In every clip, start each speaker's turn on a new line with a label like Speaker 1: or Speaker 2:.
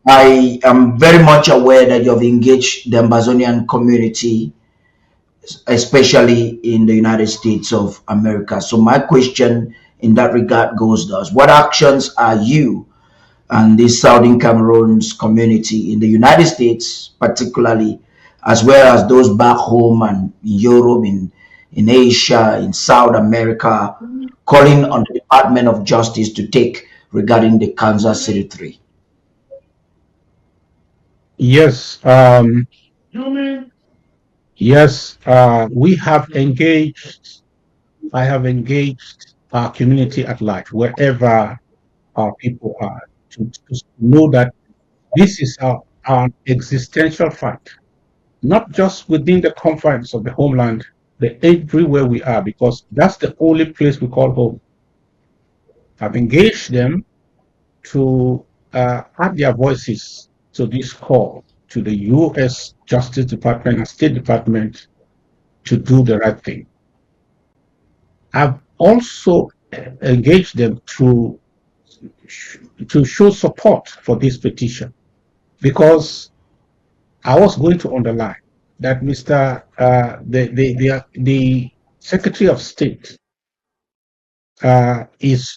Speaker 1: I am very much aware that you have engaged the Amazonian community, especially in the United States of America. So my question in that regard goes thus: what actions are you and the Southern Cameroon's community in the United States, particularly, as well as those back home and in Europe, in Asia, in South America, calling on the Department of Justice to take regarding the Kansas City 3?
Speaker 2: Yes, yes, we have engaged, I have engaged our community at large, wherever our people are, to know that this is our existential fight, not just within the confines of the homeland, but everywhere we are, because that's the only place we call home. I've engaged them to add their voices to this call to the U.S. Justice Department and State Department to do the right thing. I've also engaged them to show support for this petition, because I was going to underline that Mr. The Secretary of State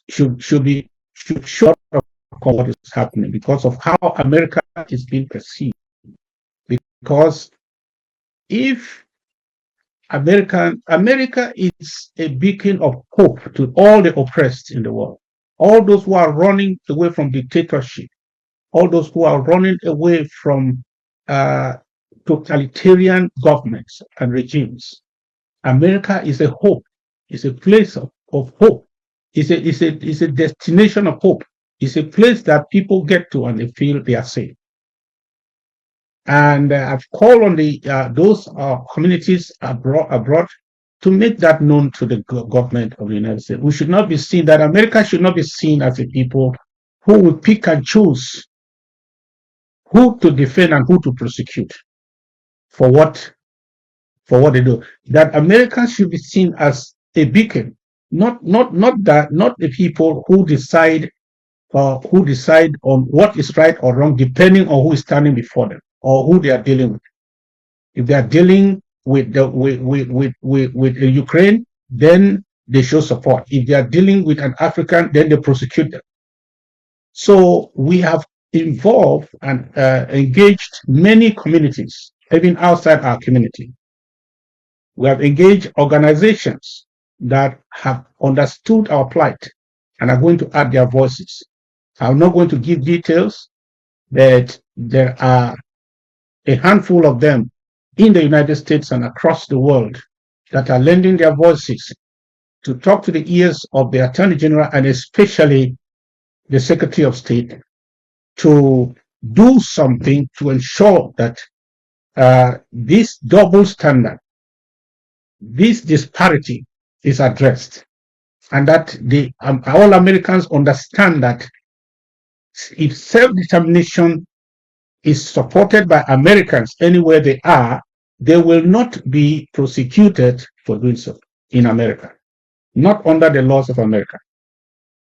Speaker 2: should show what is happening because of how America is being perceived. Because if America is a beacon of hope to all the oppressed in the world, all those who are running away from dictatorship, all those who are running away from uh, totalitarian governments and regimes. America is a hope. It's a place of hope. It's a destination of hope. It's a place that people get to and they feel they are safe. And I've called on those communities abroad to make that known to the government of the United States. We should not be seen that America should not be seen as a people who will pick and choose who to defend and who to prosecute for what they do. That America should be seen as a beacon, not the people who decide on what is right or wrong, depending on who is standing before them or who they are dealing with. If they are dealing with Ukraine, then they show support. If they are dealing with an African, then they prosecute them. So we have involved and engaged many communities, even outside our community. We have engaged organizations that have understood our plight and are going to add their voices. I'm not going to give details, but there are a handful of them in the United States and across the world that are lending their voices to talk to the ears of the Attorney General and especially the Secretary of State to do something to ensure that this double standard, this disparity is addressed, and that all Americans understand that if self-determination is supported by Americans anywhere they are, they will not be prosecuted for doing so in America, not under the laws of America.